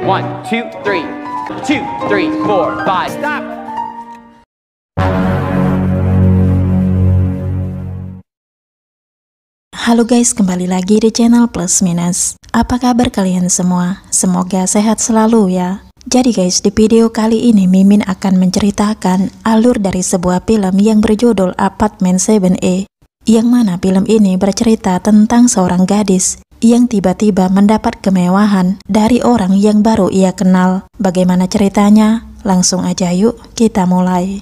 1, 2, 3. 2, 3, 4, 5. Stop. Halo guys, kembali lagi di channel Plus Minus. Apa kabar kalian semua? Semoga sehat selalu ya. Jadi guys, di video kali ini Mimin akan menceritakan alur dari sebuah film yang berjudul Apartment 7A. Yang mana film ini bercerita tentang seorang gadis yang tiba-tiba mendapat kemewahan dari orang yang baru ia kenal. Bagaimana ceritanya? Langsung aja yuk kita mulai.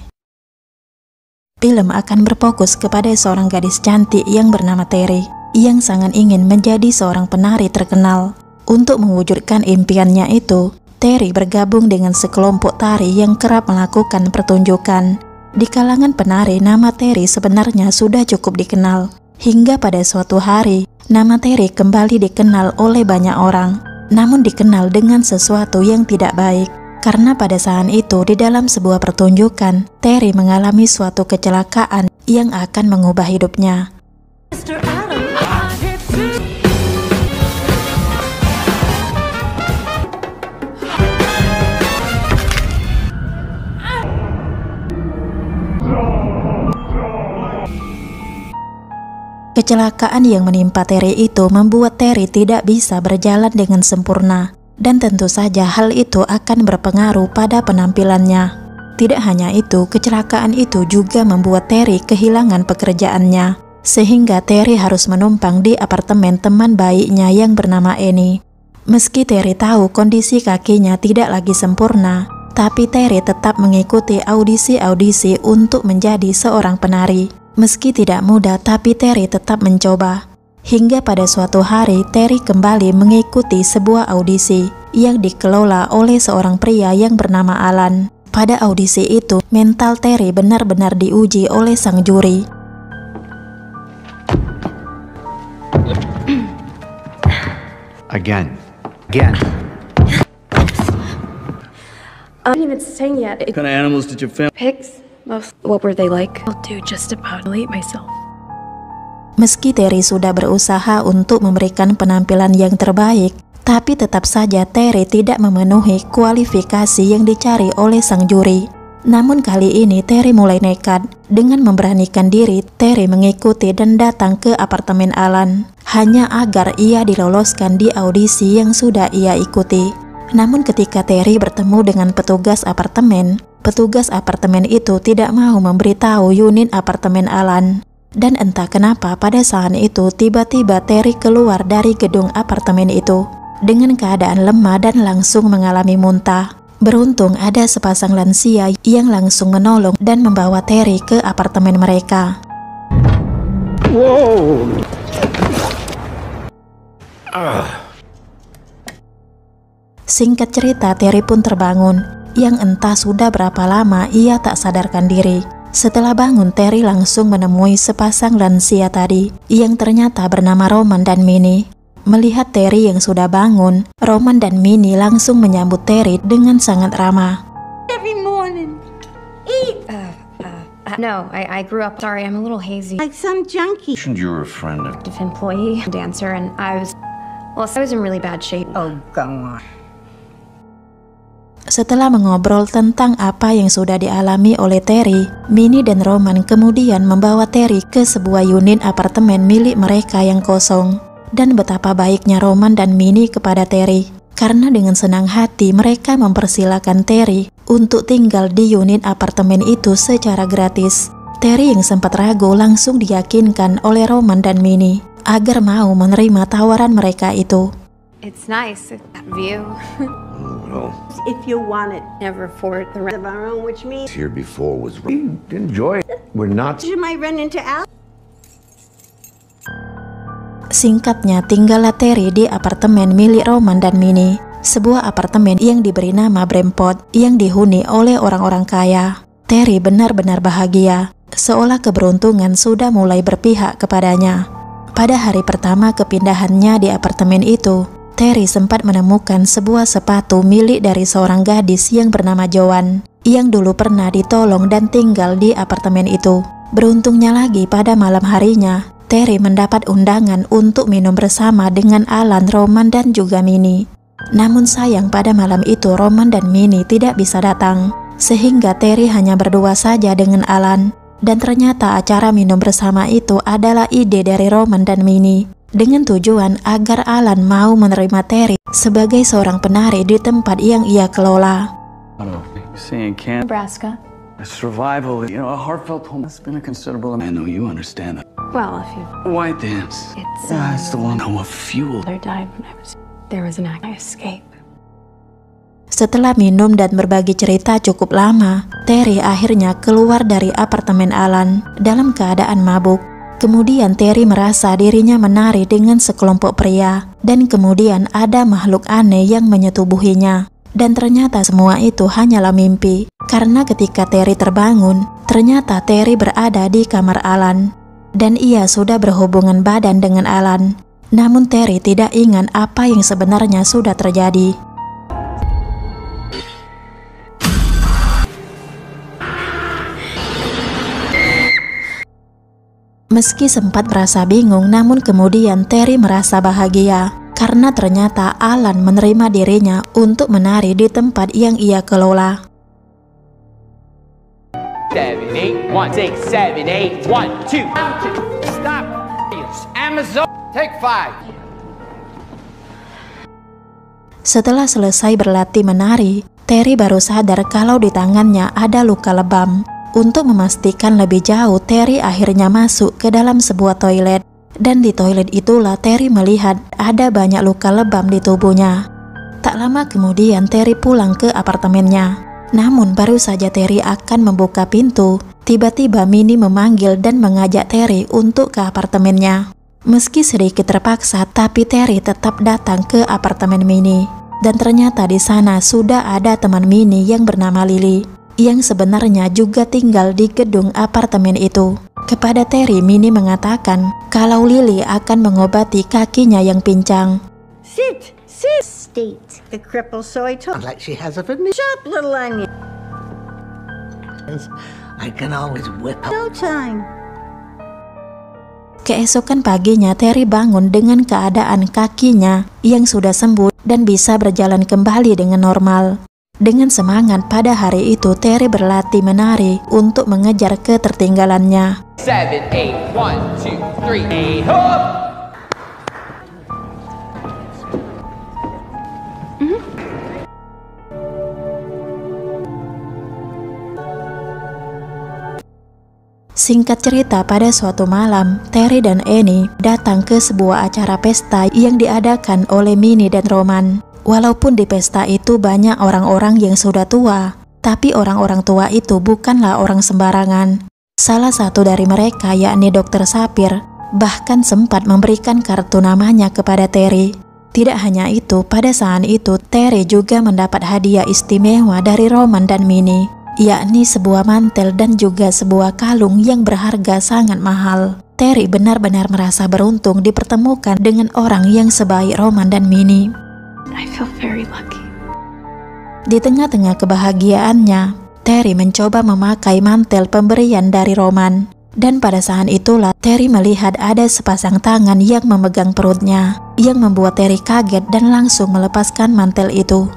Film akan berfokus kepada seorang gadis cantik yang bernama Terry, yang sangat ingin menjadi seorang penari terkenal. Untuk mewujudkan impiannya itu, Terry bergabung dengan sekelompok tari yang kerap melakukan pertunjukan. Di kalangan penari, nama Terry sebenarnya sudah cukup dikenal. Hingga pada suatu hari, nama Terry kembali dikenal oleh banyak orang. Namun dikenal dengan sesuatu yang tidak baik. Karena pada saat itu di dalam sebuah pertunjukan, Terry mengalami suatu kecelakaan yang akan mengubah hidupnya. Kecelakaan yang menimpa Terry itu membuat Terry tidak bisa berjalan dengan sempurna. Dan tentu saja hal itu akan berpengaruh pada penampilannya. Tidak hanya itu, kecelakaan itu juga membuat Terry kehilangan pekerjaannya. Sehingga Terry harus menumpang di apartemen teman baiknya yang bernama Annie. Meski Terry tahu kondisi kakinya tidak lagi sempurna, tapi Terry tetap mengikuti audisi-audisi untuk menjadi seorang penari. Meski tidak mudah, tapi Terry tetap mencoba. Hingga pada suatu hari, Terry kembali mengikuti sebuah audisi yang dikelola oleh seorang pria yang bernama Alan. Pada audisi itu, mental Terry benar-benar diuji oleh sang juri. Again. I didn't even sing yet. What kind of animals did you film? Pigs? Most. What were they like? I'll do just about eat myself. Meski Terry sudah berusaha untuk memberikan penampilan yang terbaik, tapi tetap saja Terry tidak memenuhi kualifikasi yang dicari oleh sang juri. Namun kali ini Terry mulai nekat. Dengan memberanikan diri, Terry mengikuti dan datang ke apartemen Alan, hanya agar ia diloloskan di audisi yang sudah ia ikuti. Namun ketika Terry bertemu dengan petugas apartemen itu tidak mau memberitahu unit apartemen Alan. Dan entah kenapa pada saat itu tiba-tiba Terry keluar dari gedung apartemen itu dengan keadaan lemah dan langsung mengalami muntah. Beruntung ada sepasang lansia yang langsung menolong dan membawa Terry ke apartemen mereka. Whoa! Singkat cerita, Terry pun terbangun, yang entah sudah berapa lama ia tak sadarkan diri. Setelah bangun, Terry langsung menemui sepasang lansia tadi, yang ternyata bernama Roman dan Minnie. Melihat Terry yang sudah bangun, Roman dan Minnie langsung menyambut Terry dengan sangat ramah. Every morning, eat No, I grew up. Sorry, I'm a little hazy. like some junkie. You're a friend of... Employee, dancer, and I was in really bad shape. Oh, go on. Setelah mengobrol tentang apa yang sudah dialami oleh Terry, Minnie dan Roman kemudian membawa Terry ke sebuah unit apartemen milik mereka yang kosong. Dan betapa baiknya Roman dan Minnie kepada Terry, karena dengan senang hati mereka mempersilahkan Terry untuk tinggal di unit apartemen itu secara gratis. Terry yang sempat ragu langsung diyakinkan oleh Roman dan Minnie agar mau menerima tawaran mereka itu. It's nice, that view. Well, If you want it, Never afford the rent. of our own, which means here before was... Enjoy it. We're not... you might run into Al. Singkatnya, tinggallah Terry di apartemen milik Roman dan Minnie, sebuah apartemen yang diberi nama Bremport yang dihuni oleh orang-orang kaya. Terry benar-benar bahagia, seolah keberuntungan sudah mulai berpihak kepadanya. Pada hari pertama kepindahannya di apartemen itu, Terry sempat menemukan sebuah sepatu milik dari seorang gadis yang bernama Joan, yang dulu pernah ditolong dan tinggal di apartemen itu. Beruntungnya lagi pada malam harinya, Terry mendapat undangan untuk minum bersama dengan Alan, Roman, dan juga Minnie. Namun sayang pada malam itu Roman dan Minnie tidak bisa datang, sehingga Terry hanya berdua saja dengan Alan. Dan ternyata acara minum bersama itu adalah ide dari Roman dan Minnie, dengan tujuan agar Alan mau menerima Terry sebagai seorang penari di tempat yang ia kelola. Saying can't Nebraska. survival, a heartfelt home has been a considerable. I know you understand that. Well, if you White dance. It's, It's the one who fuel. mother died when there was an act. I escaped. Setelah minum dan berbagi cerita cukup lama, Terry akhirnya keluar dari apartemen Alan dalam keadaan mabuk. Kemudian Terry merasa dirinya menari dengan sekelompok pria, dan kemudian ada makhluk aneh yang menyetubuhinya. Dan ternyata semua itu hanyalah mimpi, karena ketika Terry terbangun, ternyata Terry berada di kamar Alan, dan ia sudah berhubungan badan dengan Alan. Namun Terry tidak ingat apa yang sebenarnya sudah terjadi. Meski sempat merasa bingung, namun kemudian Terry merasa bahagia karena ternyata Alan menerima dirinya untuk menari di tempat yang ia kelola. 7, 8, 1, 6, 7, 8, 1, 2. Stop. Amazon. Take 5. Setelah selesai berlatih menari, Terry baru sadar kalau di tangannya ada luka lebam. Untuk memastikan lebih jauh, Terry akhirnya masuk ke dalam sebuah toilet. Dan di toilet itulah Terry melihat ada banyak luka lebam di tubuhnya. Tak lama kemudian Terry pulang ke apartemennya. Namun baru saja Terry akan membuka pintu, tiba-tiba Minnie memanggil dan mengajak Terry untuk ke apartemennya. Meski sedikit terpaksa, tapi Terry tetap datang ke apartemen Minnie. Dan ternyata di sana sudah ada teman Minnie yang bernama Lily, yang sebenarnya juga tinggal di gedung apartemen itu. Kepada Terry, Minnie mengatakan kalau Lily akan mengobati kakinya yang pincang. Sit. State. The cripple soy toad. Like she has a fitness. Chop, little onion. I can always whip up. No time. Keesokan paginya Terry bangun dengan keadaan kakinya yang sudah sembuh dan bisa berjalan kembali dengan normal. Dengan semangat pada hari itu Terry berlatih menari untuk mengejar ketertinggalannya. 7, 8, 1, 2, 3, 8, hop! Singkat cerita, pada suatu malam, Terry dan Annie datang ke sebuah acara pesta yang diadakan oleh Minnie dan Roman. Walaupun di pesta itu banyak orang-orang yang sudah tua, tapi orang-orang tua itu bukanlah orang sembarangan. Salah satu dari mereka, yakni Dr. Sapir, bahkan sempat memberikan kartu namanya kepada Terry. Tidak hanya itu, pada saat itu Terry juga mendapat hadiah istimewa dari Roman dan Minnie, yakni sebuah mantel dan juga sebuah kalung yang berharga sangat mahal. Terry benar-benar merasa beruntung dipertemukan dengan orang yang sebaik Roman dan Minnie. I feel very lucky. Di tengah-tengah kebahagiaannya, Terry mencoba memakai mantel pemberian dari Roman. Dan pada saat itulah Terry melihat ada sepasang tangan yang memegang perutnya, yang membuat Terry kaget dan langsung melepaskan mantel itu.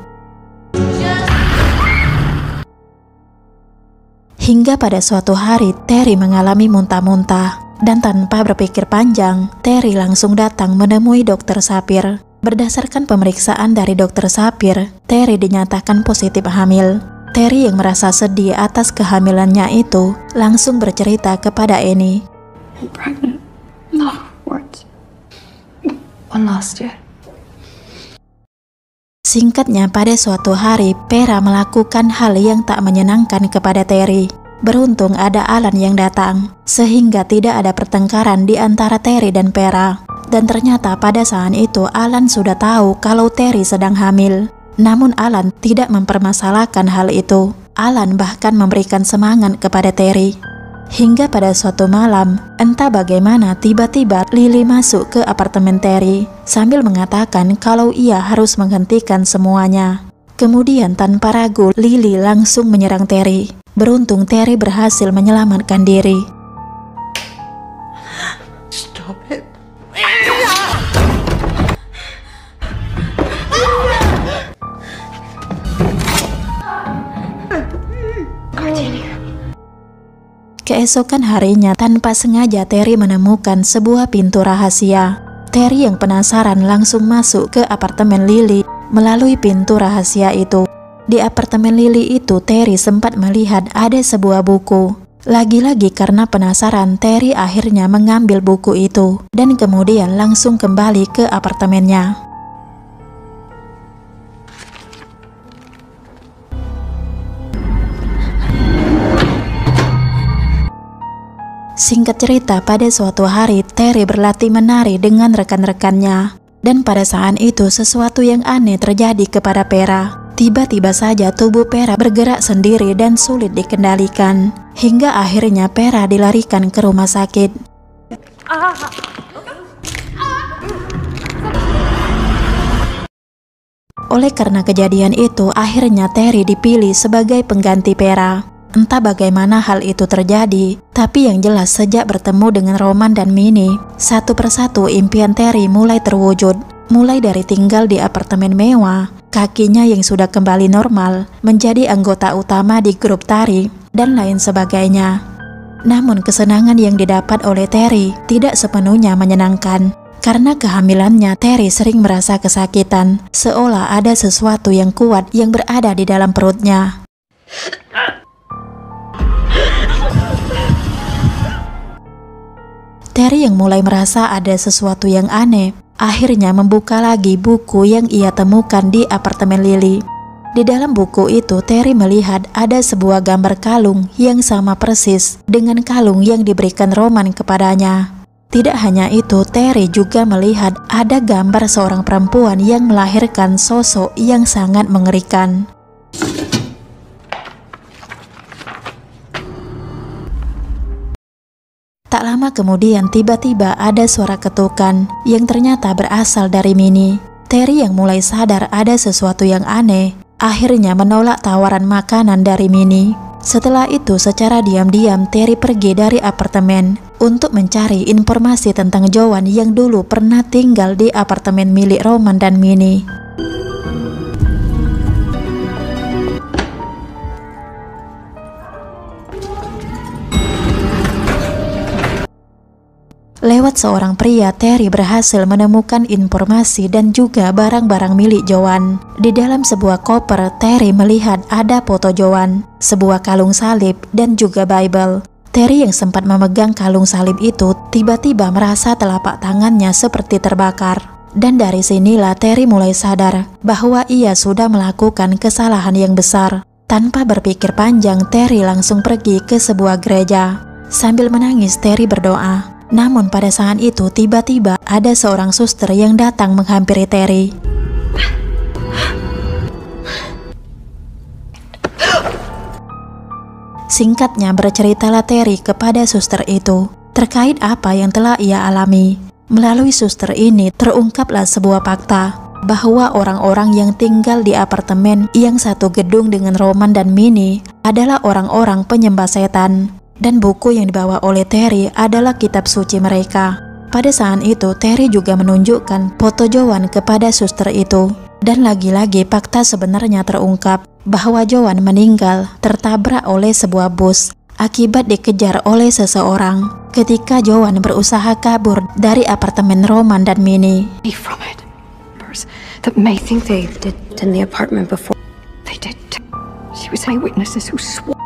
Hingga pada suatu hari Terry mengalami muntah-muntah, dan tanpa berpikir panjang, Terry langsung datang menemui Dr. Sapir. Berdasarkan pemeriksaan dari Dr. Sapir, Terry dinyatakan positif hamil. Terry yang merasa sedih atas kehamilannya itu langsung bercerita kepada Annie. I'm pregnant. No words. One last year. Singkatnya, pada suatu hari, Pera melakukan hal yang tak menyenangkan kepada Terry. Beruntung ada Alan yang datang, sehingga tidak ada pertengkaran di antara Terry dan Pera. Dan ternyata pada saat itu Alan sudah tahu kalau Terry sedang hamil. Namun Alan tidak mempermasalahkan hal itu. Alan bahkan memberikan semangat kepada Terry. Hingga pada suatu malam, entah bagaimana tiba-tiba Lily masuk ke apartemen Terry sambil mengatakan kalau ia harus menghentikan semuanya. Kemudian tanpa ragu Lily langsung menyerang Terry. Beruntung Terry berhasil menyelamatkan diri. Stop it. Keesokan harinya, tanpa sengaja Terry menemukan sebuah pintu rahasia. Terry yang penasaran langsung masuk ke apartemen Lily melalui pintu rahasia itu. Di apartemen Lily itu, Terry sempat melihat ada sebuah buku. Lagi-lagi karena penasaran, Terry akhirnya mengambil buku itu dan kemudian langsung kembali ke apartemennya. Singkat cerita, pada suatu hari Terry berlatih menari dengan rekan-rekannya. Dan pada saat itu sesuatu yang aneh terjadi kepada Vera. Tiba-tiba saja tubuh Vera bergerak sendiri dan sulit dikendalikan. Hingga akhirnya Vera dilarikan ke rumah sakit. Oleh karena kejadian itu, akhirnya Terry dipilih sebagai pengganti Vera. Entah bagaimana hal itu terjadi, tapi yang jelas sejak bertemu dengan Roman dan Minnie, satu persatu impian Terry mulai terwujud. Mulai dari tinggal di apartemen mewah, kakinya yang sudah kembali normal, menjadi anggota utama di grup tari, dan lain sebagainya. Namun kesenangan yang didapat oleh Terry tidak sepenuhnya menyenangkan. Karena kehamilannya, Terry sering merasa kesakitan, seolah ada sesuatu yang kuat yang berada di dalam perutnya. Terry yang mulai merasa ada sesuatu yang aneh, akhirnya membuka lagi buku yang ia temukan di apartemen Lily. Di dalam buku itu, Terry melihat ada sebuah gambar kalung yang sama persis dengan kalung yang diberikan Roman kepadanya. Tidak hanya itu, Terry juga melihat ada gambar seorang perempuan yang melahirkan sosok yang sangat mengerikan. Tak lama kemudian tiba-tiba ada suara ketukan yang ternyata berasal dari Minnie. Terry yang mulai sadar ada sesuatu yang aneh, akhirnya menolak tawaran makanan dari Minnie. Setelah itu secara diam-diam Terry pergi dari apartemen untuk mencari informasi tentang Joan yang dulu pernah tinggal di apartemen milik Roman dan Minnie. Lewat seorang pria, Terry berhasil menemukan informasi dan juga barang-barang milik Joan. Di dalam sebuah koper, Terry melihat ada foto Joan, sebuah kalung salib, dan juga Bible. Terry yang sempat memegang kalung salib itu tiba-tiba merasa telapak tangannya seperti terbakar. Dan dari sinilah Terry mulai sadar bahwa ia sudah melakukan kesalahan yang besar. Tanpa berpikir panjang, Terry langsung pergi ke sebuah gereja. Sambil menangis, Terry berdoa. Namun pada saat itu tiba-tiba ada seorang suster yang datang menghampiri Terry. Singkatnya berceritalah Terry kepada suster itu terkait apa yang telah ia alami. Melalui suster ini terungkaplah sebuah fakta bahwa orang-orang yang tinggal di apartemen yang satu gedung dengan Roman dan Minnie adalah orang-orang penyembah setan. Dan buku yang dibawa oleh Terry adalah kitab suci mereka. Pada saat itu Terry juga menunjukkan foto Joan kepada suster itu. Dan lagi-lagi fakta sebenarnya terungkap bahwa Joan meninggal tertabrak oleh sebuah bus akibat dikejar oleh seseorang ketika Joan berusaha kabur dari apartemen Roman dan Minnie. From it. That may think they did in the apartment before. They did. She was eyewitnesses who swore.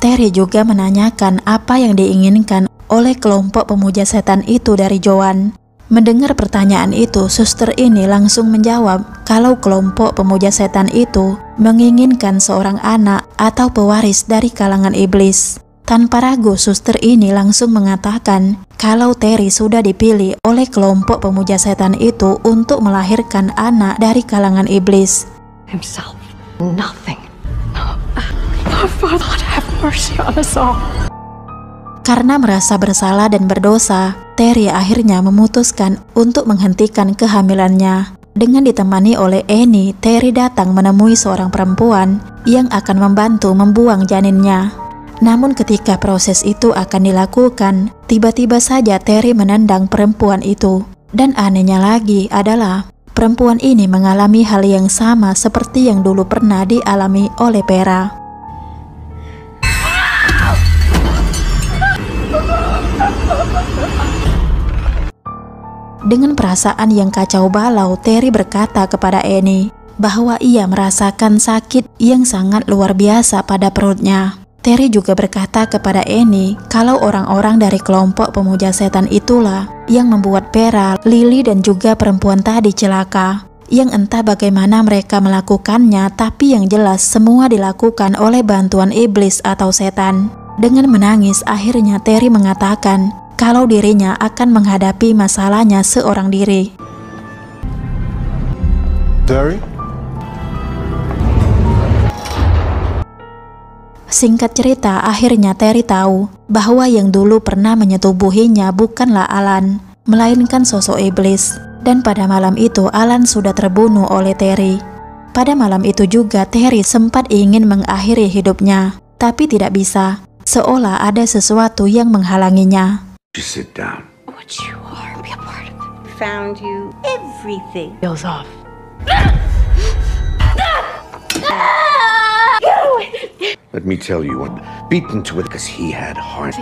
Terry juga menanyakan apa yang diinginkan oleh kelompok pemuja setan itu dari Joan. Mendengar pertanyaan itu, suster ini langsung menjawab kalau kelompok pemuja setan itu menginginkan seorang anak atau pewaris dari kalangan iblis. Tanpa ragu, suster ini langsung mengatakan kalau Terry sudah dipilih oleh kelompok pemuja setan itu untuk melahirkan anak dari kalangan iblis. Himself, nothing. Oh, Father, have mercy on us all. Karena merasa bersalah dan berdosa, Terry akhirnya memutuskan untuk menghentikan kehamilannya. Dengan ditemani oleh Annie, Terry datang menemui seorang perempuan yang akan membantu membuang janinnya. Namun ketika proses itu akan dilakukan, tiba-tiba saja Terry menendang perempuan itu. Dan anehnya lagi adalah perempuan ini mengalami hal yang sama seperti yang dulu pernah dialami oleh Vera. Dengan perasaan yang kacau balau, Terry berkata kepada Annie bahwa ia merasakan sakit yang sangat luar biasa pada perutnya. Terry juga berkata kepada Annie kalau orang-orang dari kelompok pemuja setan itulah yang membuat Vera, Lily dan juga perempuan tadi celaka. Yang entah bagaimana mereka melakukannya, tapi yang jelas semua dilakukan oleh bantuan iblis atau setan. Dengan menangis, akhirnya Terry mengatakan kalau dirinya akan menghadapi masalahnya seorang diri. Terry? Singkat cerita, akhirnya Terry tahu bahwa yang dulu pernah menyetubuhinya bukanlah Alan, melainkan sosok iblis. Dan pada malam itu Alan sudah terbunuh oleh Terry. Pada malam itu juga Terry sempat ingin mengakhiri hidupnya, tapi tidak bisa, seolah ada sesuatu yang menghalanginya. Just sit down. What you are, be a part of it. Found you everything. Feels off. Let me tell you what beaten to it because he had heart.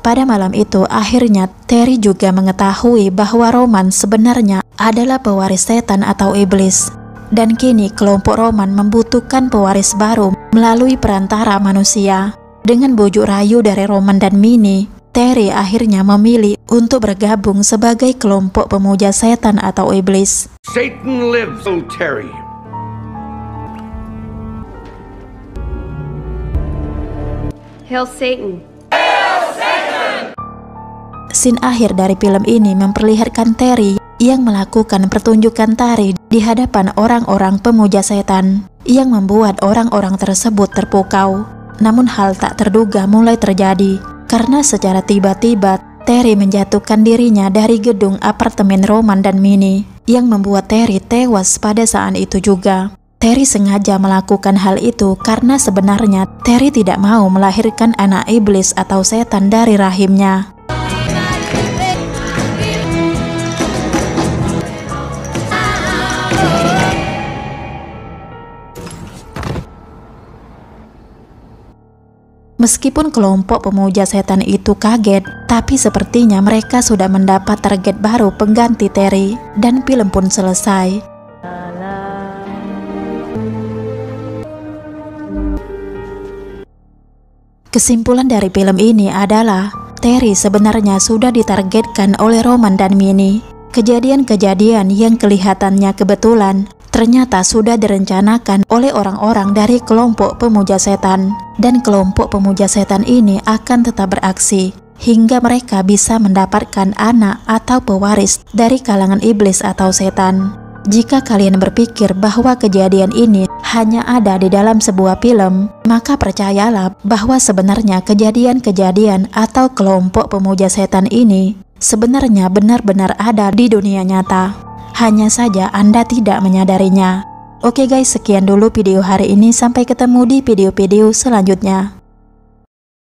Pada malam itu akhirnya Terry juga mengetahui bahwa Roman sebenarnya adalah pewaris setan atau iblis. Dan kini kelompok Roman membutuhkan pewaris baru melalui perantara manusia. Dengan bujuk rayu dari Roman dan Minnie, Terry akhirnya memilih untuk bergabung sebagai kelompok pemuja setan atau iblis. Satan lives, oh Terry. Hail Satan. Scene akhir dari film ini memperlihatkan Terry yang melakukan pertunjukan tari di hadapan orang-orang pemuja setan yang membuat orang-orang tersebut terpukau. Namun hal tak terduga mulai terjadi karena secara tiba-tiba Terry menjatuhkan dirinya dari gedung apartemen Roman dan Minnie yang membuat Terry tewas pada saat itu juga. Terry sengaja melakukan hal itu karena sebenarnya Terry tidak mau melahirkan anak iblis atau setan dari rahimnya. Meskipun kelompok pemuja setan itu kaget, tapi sepertinya mereka sudah mendapat target baru pengganti Terry, dan film pun selesai. Kesimpulan dari film ini adalah Terry sebenarnya sudah ditargetkan oleh Roman dan Minnie. Kejadian-kejadian yang kelihatannya kebetulan ternyata sudah direncanakan oleh orang-orang dari kelompok pemuja setan. Dan kelompok pemuja setan ini akan tetap beraksi hingga mereka bisa mendapatkan anak atau pewaris dari kalangan iblis atau setan. Jika kalian berpikir bahwa kejadian ini hanya ada di dalam sebuah film, maka percayalah bahwa sebenarnya kejadian-kejadian atau kelompok pemuja setan ini sebenarnya benar-benar ada di dunia nyata. Hanya saja Anda tidak menyadarinya. Oke guys, sekian dulu video hari ini. Sampai ketemu di video-video selanjutnya.